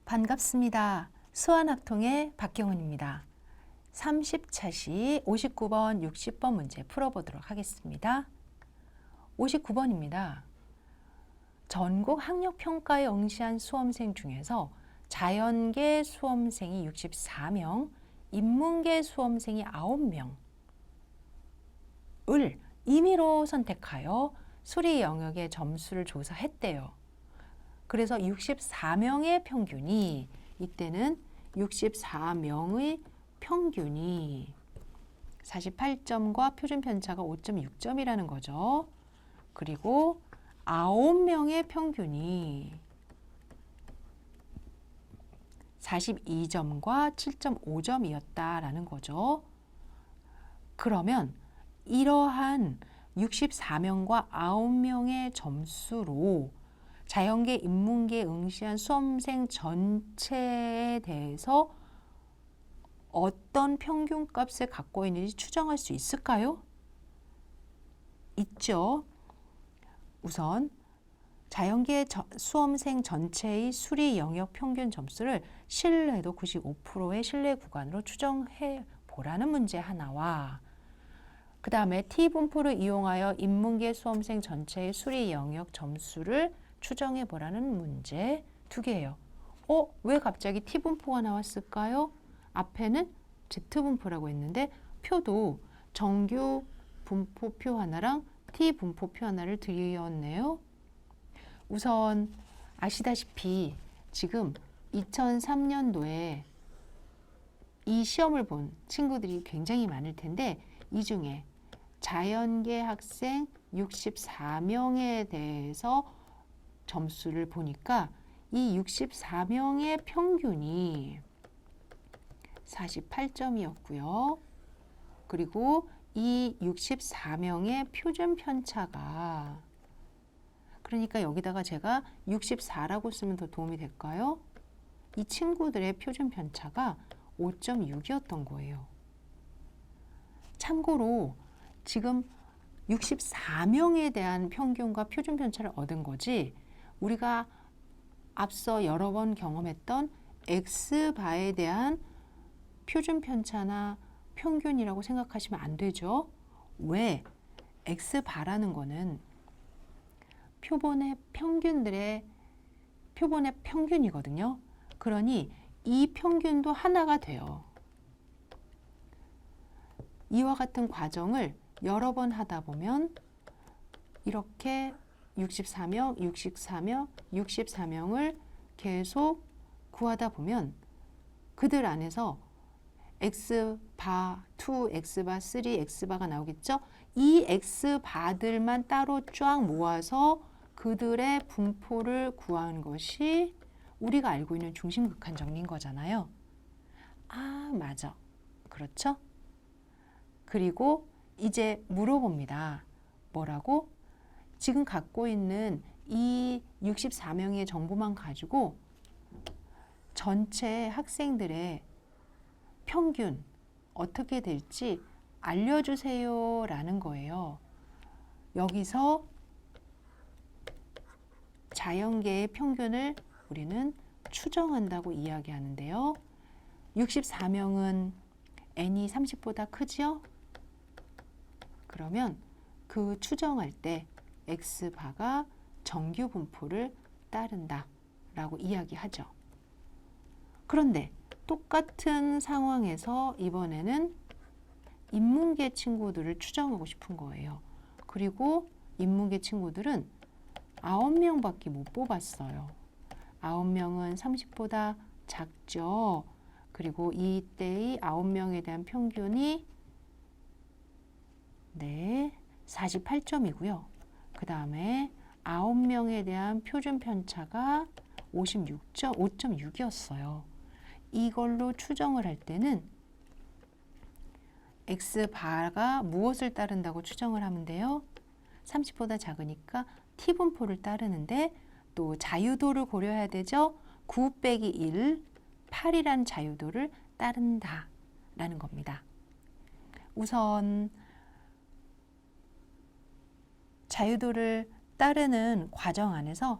반갑습니다. 수완학통의 박경은입니다. 30차시 59번, 60번 문제 풀어보도록 하겠습니다. 59번입니다. 전국 학력평가에 응시한 수험생 중에서 자연계 수험생이 64명, 인문계 수험생이 9명을 임의로 선택하여 수리 영역의 점수를 조사했대요. 그래서 64명의 평균이, 이때는 64명의 평균이 48점과 표준 편차가 5.6점이라는 거죠. 그리고 9명의 평균이 42점과 7.5점이었다라는 거죠. 그러면 이러한 64명과 9명의 점수로 자연계, 인문계 응시한 수험생 전체에 대해서 어떤 평균값을 갖고 있는지 추정할 수 있을까요? 있죠. 우선 자연계 수험생 전체의 수리 영역 평균 점수를 신뢰도 95%의 신뢰 구간으로 추정해 보라는 문제 하나와, 그 다음에 T분포를 이용하여 인문계 수험생 전체의 수리 영역 점수를 추정해 보라는 문제 두 개예요. 왜 갑자기 T분포가 나왔을까요? 앞에는 Z분포라고 했는데 표도 정규 분포표 하나랑 T분포표 하나를 드렸네요. 우선 아시다시피 지금 2003년도에 이 시험을 본 친구들이 굉장히 많을 텐데, 이 중에 자연계 학생 64명에 대해서 점수를 보니까 이 64명의 평균이 48점이었고요. 그리고 이 64명의 표준 편차가, 그러니까 여기다가 제가 64라고 쓰면 더 도움이 될까요? 이 친구들의 표준 편차가 5.6이었던 거예요. 참고로 지금 64명에 대한 평균과 표준 편차를 얻은 거지, 우리가 앞서 여러 번 경험했던 X바에 대한 표준 편차나 평균이라고 생각하시면 안 되죠. 왜? X바라는 거는 표본의 평균이거든요. 그러니 이 평균도 하나가 돼요. 이와 같은 과정을 여러 번 하다 보면 이렇게 64명, 64명, 64명을 계속 구하다 보면 그들 안에서 X바 2, X바 3, X바가 나오겠죠? 이 X바들만 따로 쫙 모아서 그들의 분포를 구한 것이 우리가 알고 있는 중심극한 정리인 거잖아요. 아, 맞아. 그렇죠? 그리고 이제 물어봅니다. 뭐라고? 지금 갖고 있는 이 64명의 정보만 가지고 전체 학생들의 평균 어떻게 될지 알려주세요 라는 거예요. 여기서 자연계의 평균을 우리는 추정한다고 이야기하는데요. 64명은 n이 30보다 크지요? 그러면 그 추정할 때 X바가 정규 분포를 따른다 라고 이야기하죠. 그런데 똑같은 상황에서 이번에는 인문계 친구들을 추정하고 싶은 거예요. 그리고 인문계 친구들은 9명밖에 못 뽑았어요. 9명은 30보다 작죠. 그리고 이때의 9명에 대한 평균이 48점이고요. 그 다음에 9명에 대한 표준 편차가 5.6이었어요. 이걸로 추정을 할 때는 X바가 무엇을 따른다고 추정을 하면 돼요? 30보다 작으니까 T분포를 따르는데 또 자유도를 고려해야 되죠. 9 빼기 1, 8이라는 자유도를 따른다 라는 겁니다. 우선 자유도를 따르는 과정 안에서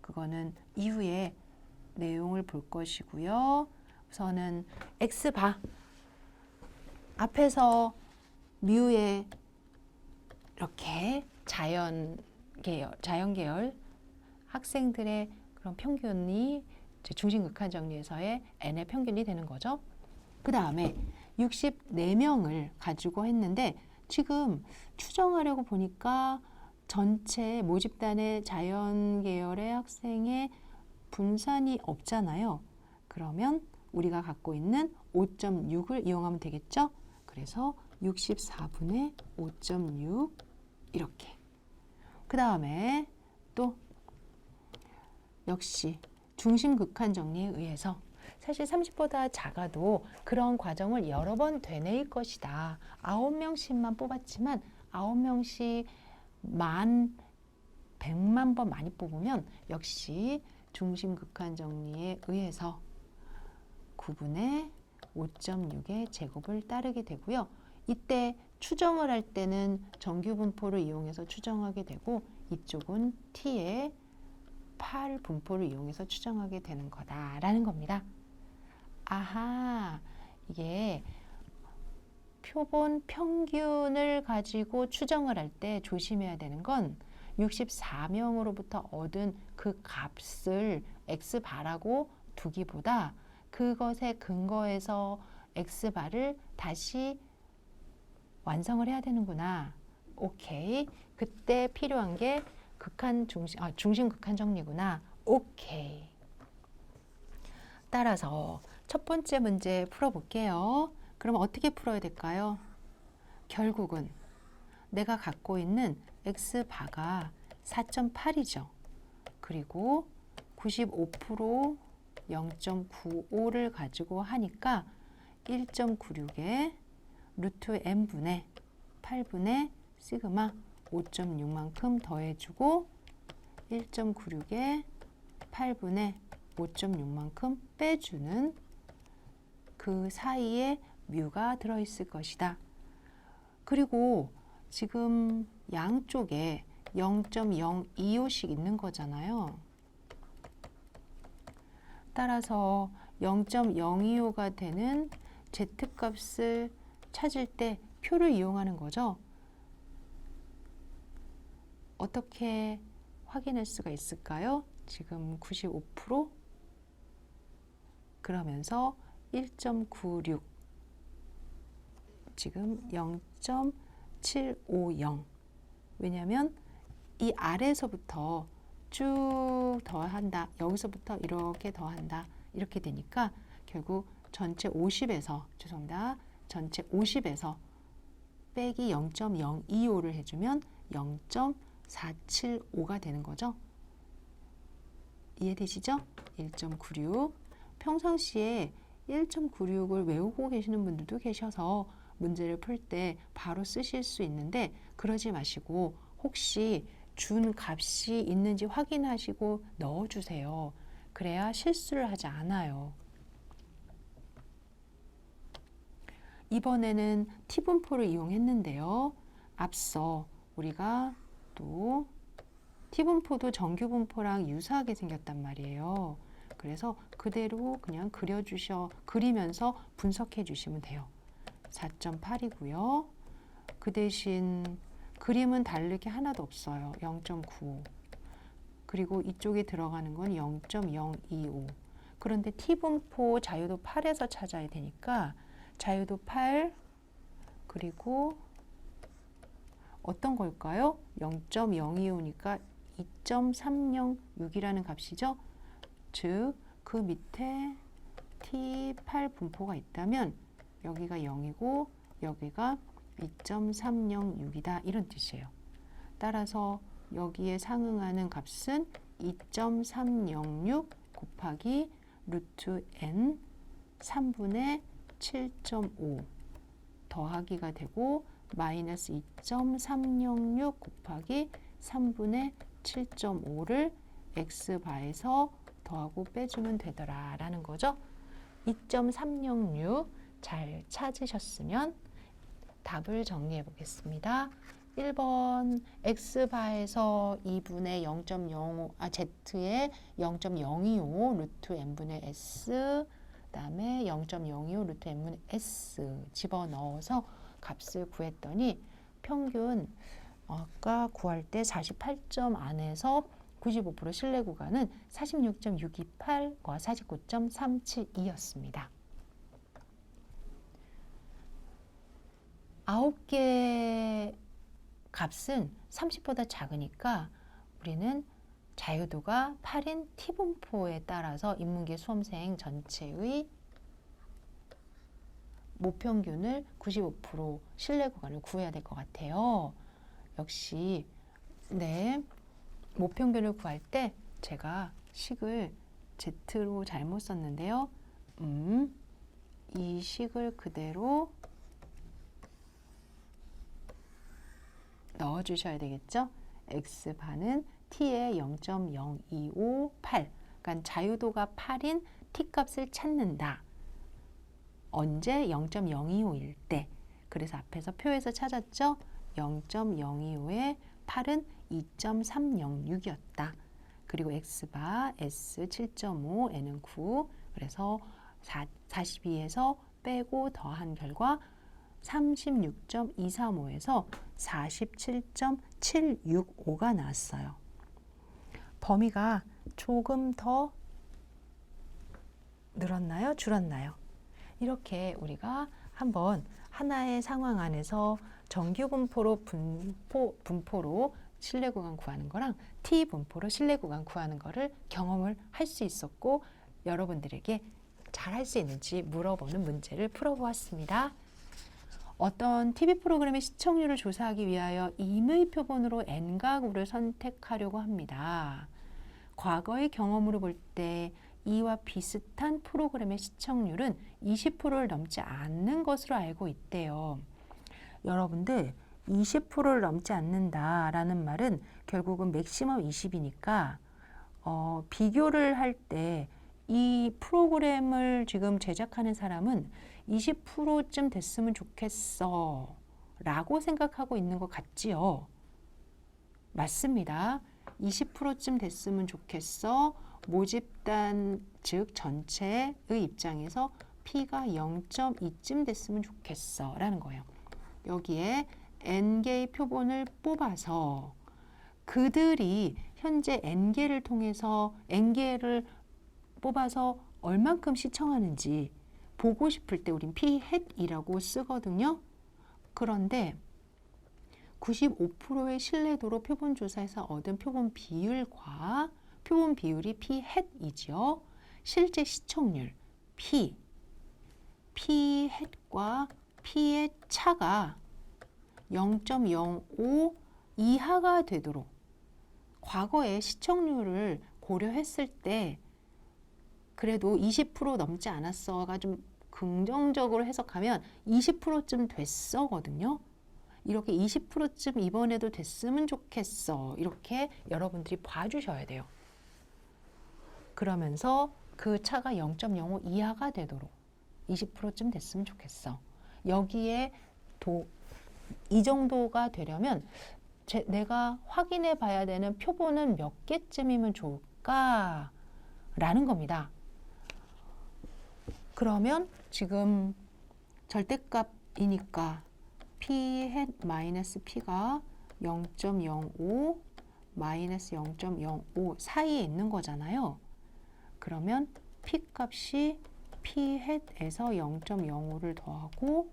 그거는 이후에 내용을 볼 것이고요. 우선은 X바 앞에서 뮤의 이렇게 자연 계열 학생들의 그런 평균이 중심극한 정리에서의 n의 평균이 되는 거죠. 그 다음에 64명을 가지고 했는데 지금 추정하려고 보니까 전체 모집단의 자연 계열의 학생의 분산이 없잖아요. 그러면 우리가 갖고 있는 5.6을 이용하면 되겠죠. 그래서 64분의 5.6 이렇게. 그 다음에 또 역시 중심극한 정리에 의해서 사실 30보다 작아도 그런 과정을 여러 번 되뇌일 것이다. 9명씩만 뽑았지만 9명씩 100만 번 많이 뽑으면 역시 중심극한 정리에 의해서 9분의 5.6의 제곱을 따르게 되고요. 이때 추정을 할 때는 정규분포를 이용해서 추정하게 되고 이쪽은 t의 8 분포를 이용해서 추정하게 되는 거다라는 겁니다. 아하, 이게 표본 평균을 가지고 추정을 할 때 조심해야 되는 건 64명으로부터 얻은 그 값을 x바라고 두기보다 그것에 근거해서 x바를 다시 완성을 해야 되는구나. 오케이. 그때 필요한 게 중심 극한 정리구나. 오케이. 따라서 첫 번째 문제 풀어볼게요. 그럼 어떻게 풀어야 될까요? 결국은 내가 갖고 있는 x바가 4.8이죠. 그리고 95% 0.95를 가지고 하니까 1.96에 루트 n분의 8분의 시그마 5.6만큼 더해주고 1.96에 8분의 5.6만큼 빼주는 그 사이에 뮤가 들어있을 것이다. 그리고 지금 양쪽에 0.025씩 있는 거잖아요. 따라서 0.025가 되는 z값을 찾을 때 표를 이용하는 거죠. 어떻게 확인할 수가 있을까요? 지금 95% 그러면서 1.96 지금 0.750 왜냐하면 이 아래에서부터 쭉 더한다. 여기서부터 이렇게 더한다. 이렇게 되니까 결국 전체 50에서 죄송합니다. 전체 50에서 빼기 0.025를 해주면 0.475가 되는 거죠. 이해되시죠? 1.96 평상시에 1.96을 외우고 계시는 분들도 계셔서 문제를 풀 때 바로 쓰실 수 있는데 그러지 마시고 혹시 준 값이 있는지 확인하시고 넣어주세요. 그래야 실수를 하지 않아요. 이번에는 t분포를 이용했는데요. 앞서 우리가 또 t분포도 정규분포랑 유사하게 생겼단 말이에요. 그래서 그대로 그냥 그리면서 분석해 주시면 돼요. 4.8이고요. 그 대신 그림은 다르게 하나도 없어요. 0.95. 그리고 이쪽에 들어가는 건 0.025. 그런데 t분포 자유도 8에서 찾아야 되니까 자유도 8 그리고 어떤 걸까요? 0.025니까 2.306이라는 값이죠. 즉, 그 밑에 t8 분포가 있다면 여기가 0이고 여기가 2.306이다. 이런 뜻이에요. 따라서 여기에 상응하는 값은 2.306 곱하기 루트 n 3분의 7.5 더하기가 되고 마이너스 2.306 곱하기 3분의 7.5를 x바에서 더하고 빼주면 되더라 라는 거죠. 2.306 잘 찾으셨으면 답을 정리해 보겠습니다. 1번 x바에서 2분의 0.05 z의 0.025 루트 n분의 s 그다음에 0.025 루트 n분의 s 집어넣어서 값을 구했더니 평균 아까 구할 때 48점 안에서 95% 신뢰 구간은 46.628과 49.372였습니다. 9개 값은 30보다 작으니까 우리는 자유도가 8인 T분포에 따라서 인문계 수험생 전체의 모평균을 95% 신뢰 구간을 구해야 될 것 같아요. 역시 네, 모평균을 구할 때 제가 식을 Z로 잘못 썼는데요. 이 식을 그대로 넣어주셔야 되겠죠. X반은 T의 0.0258 그러니까 자유도가 8인 T값을 찾는다. 언제? 0.025일 때. 그래서 앞에서 표에서 찾았죠. 0.025의 8은 2.306이었다. 그리고 X바 S 7.5, N은 9. 그래서 42에서 빼고 더한 결과 36.235에서 47.765가 나왔어요. 범위가 조금 더 늘었나요? 줄었나요? 이렇게 우리가 한번 하나의 상황 안에서 정규 분포로 분포로 신뢰 구간 구하는 거랑 T 분포로 신뢰 구간 구하는 거를 경험을 할 수 있었고 여러분들에게 잘 할 수 있는지 물어보는 문제를 풀어보았습니다. 어떤 TV 프로그램의 시청률을 조사하기 위하여 임의 표본으로 N가구를 선택하려고 합니다. 과거의 경험으로 볼 때 이와 비슷한 프로그램의 시청률은 20%를 넘지 않는 것으로 알고 있대요. 여러분들 20%를 넘지 않는다라는 말은 결국은 맥시멈 20이니까 비교를 할 때 이 프로그램을 지금 제작하는 사람은 20%쯤 됐으면 좋겠어 라고 생각하고 있는 것 같지요? 맞습니다. 20%쯤 됐으면 좋겠어. 모집단 즉 전체의 입장에서 P가 0.2쯤 됐으면 좋겠어 라는 거예요. 여기에 N개의 표본을 뽑아서 그들이 현재 N개를 통해서 N개를 뽑아서 얼만큼 시청하는지 보고 싶을 때 우린 P-hat이라고 쓰거든요. 그런데 95%의 신뢰도로 표본 조사에서 얻은 표본 비율과 표본 비율이 P-hat이죠. 실제 시청률 P-hat과 P의 차가 0.05 이하가 되도록 과거의 시청률을 고려했을 때 그래도 20% 넘지 않았어가 좀 긍정적으로 해석하면 20%쯤 됐어거든요. 이렇게 20%쯤 이번에도 됐으면 좋겠어. 이렇게 여러분들이 봐주셔야 돼요. 그러면서 그 차가 0.05 이하가 되도록 20%쯤 됐으면 좋겠어. 여기에 이 정도가 되려면 내가 확인해 봐야 되는 표본은 몇 개쯤이면 좋을까? 라는 겁니다. 그러면 지금 절대값이니까 P-P가 0.05 마이너스 0.05 사이에 있는 거잖아요. 그러면 P값이 P-에서 0.05를 더하고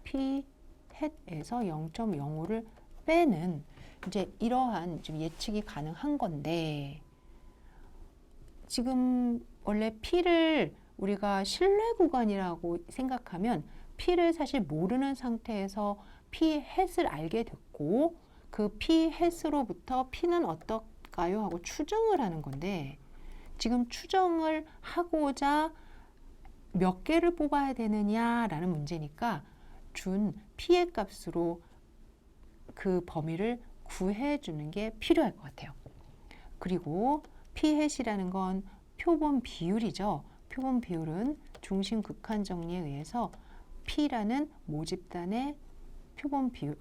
P-에서 0.05를 빼는 이제 이러한 지금 예측이 가능한 건데 지금 원래 P를 우리가 신뢰 구간이라고 생각하면 P를 사실 모르는 상태에서 P-hat을 알게 됐고 그 P-hat으로부터 P는 어떨까요? 하고 추정을 하는 건데 지금 추정을 하고자 몇 개를 뽑아야 되느냐라는 문제니까 준 P의 값으로 그 범위를 구해주는 게 필요할 것 같아요. 그리고 P-hat이라는 건 표본 비율이죠. 표본 비율은 중심 극한 정리에 의해서 P라는 모집단의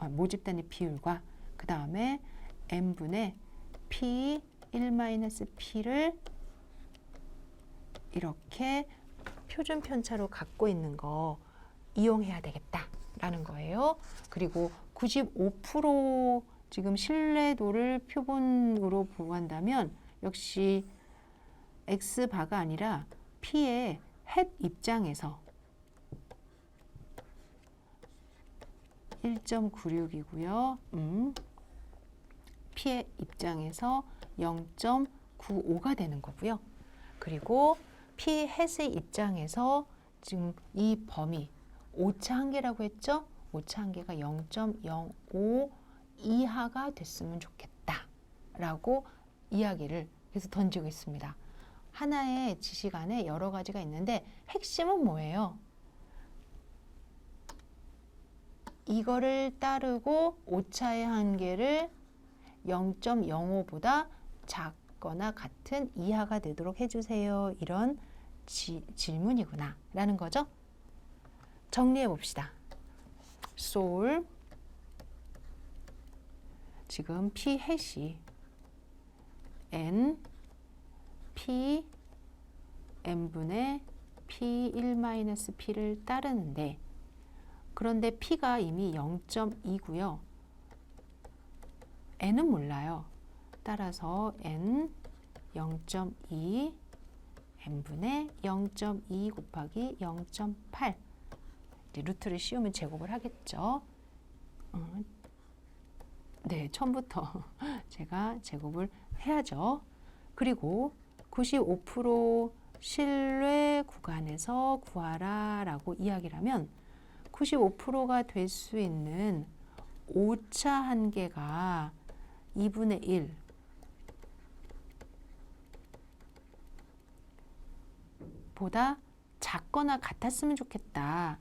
모집단의 비율과 그 다음에 n분의 p 1-p를 이렇게 표준 편차로 갖고 있는 거 이용해야 되겠다라는 거예요. 그리고 95% 지금 신뢰도를 표본으로 보호한다면 역시 x바가 아니라 p의 헷 입장에서 1.96이고요. p의 입장에서 0.95가 되는 거고요. 그리고 p 헷의 입장에서 지금 이 범위 오차 한계라고 했죠? 오차 한계가 0.05 이하가 됐으면 좋겠다 라고 이야기를 계속 던지고 있습니다. 하나의 지식 안에 여러 가지가 있는데 핵심은 뭐예요? 이거를 따르고 오차의 한계를 0.05보다 작거나 같은 이하가 되도록 해주세요. 이런 질문이구나 라는 거죠. 정리해 봅시다. 솔 지금 p 헷이 n p n분의 p 1-p를 따르는데 그런데 p가 이미 0.2고요. n은 몰라요. 따라서 n 0.2 n분의 0.2 곱하기 0.8 이제 루트를 씌우면 제곱을 하겠죠. 네, 처음부터 제가 제곱을 해야죠. 그리고 95% 신뢰 구간에서 구하라 라고 이야기를 하면 95%가 될 수 있는 오차 한계가 2분의 1 보다 작거나 같았으면 좋겠다.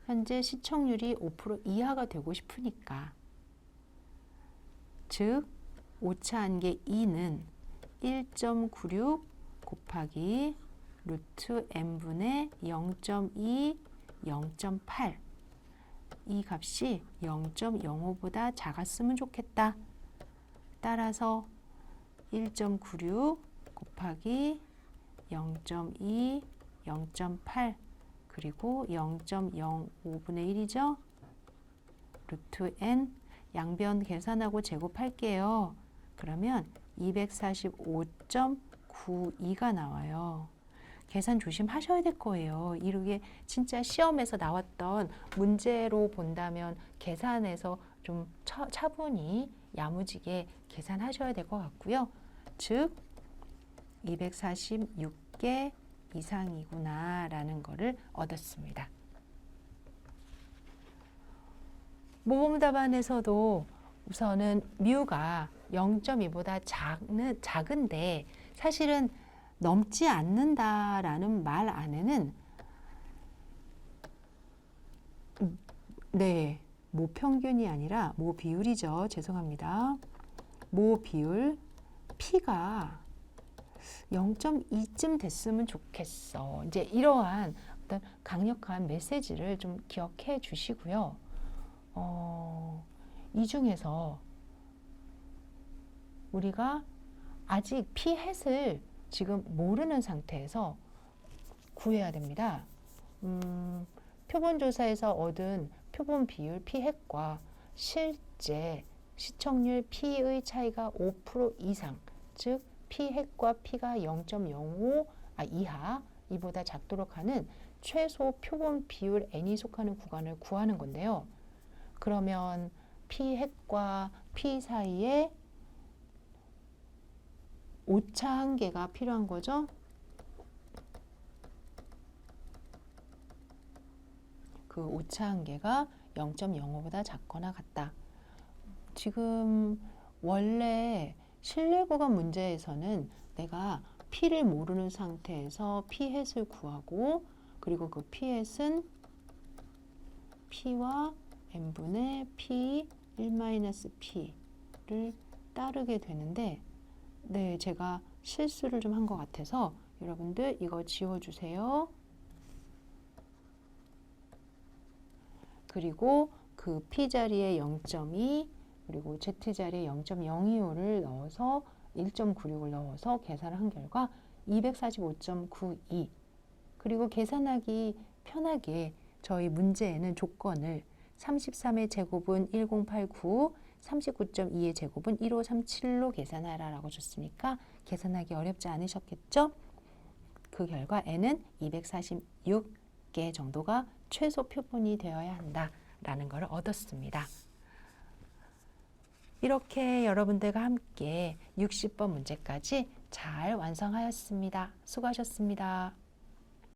현재 시청률이 5% 이하가 되고 싶으니까. 즉 오차 한계 2는 1.96 곱하기 루트 n분의 0.2, 0.8 이 값이 0.05보다 작았으면 좋겠다. 따라서 1.96 곱하기 0.2, 0.8 그리고 0.05분의 1이죠. 루트 n 양변 계산하고 제곱할게요. 그러면 245.92가 나와요. 계산 조심하셔야 될 거예요. 이게 진짜 시험에서 나왔던 문제로 본다면 계산해서 좀 차분히 야무지게 계산하셔야 될 것 같고요. 즉 246개 이상이구나 라는 거를 얻었습니다. 모범 답안에서도 우선은 뮤가 0.2보다 작은데 사실은 넘지 않는다라는 말 안에는 네, 모평균이 아니라 모비율이죠. 죄송합니다. 모비율 P가 0.2쯤 됐으면 좋겠어. 이제 이러한 어떤 강력한 메시지를 좀 기억해 주시고요. 이 중에서 우리가 아직 P 헷을 지금 모르는 상태에서 구해야 됩니다. 표본조사에서 얻은 표본 비율 P 헷과 실제 시청률 P의 차이가 5% 이상, 즉 P 헷과 P가 0.05 이하 이보다 작도록 하는 최소 표본 비율 n이 속하는 구간을 구하는 건데요. 그러면 P 헷과 P 사이에 오차 한계가 필요한 거죠. 그 오차 한계가 0.05보다 작거나 같다. 지금 원래 신뢰 구간 문제에서는 내가 P를 모르는 상태에서 P 헷을 구하고 그리고 그 P 헷은 P와 n분의 P 1-P를 따르게 되는데 네, 제가 실수를 좀 한 것 같아서 여러분들 이거 지워주세요. 그리고 그 P 자리에 0.2, 그리고 Z자리에 0.025를 넣어서 1.96을 넣어서 계산을 한 결과 245.92. 그리고 계산하기 편하게 저희 문제에는 조건을 33의 제곱은 1089, 39.2의 제곱은 1537로 계산하라라고 줬으니까 계산하기 어렵지 않으셨겠죠? 그 결과 n은 246개 정도가 최소 표본이 되어야 한다라는 걸 얻었습니다. 이렇게 여러분들과 함께 60번 문제까지 잘 완성하였습니다. 수고하셨습니다.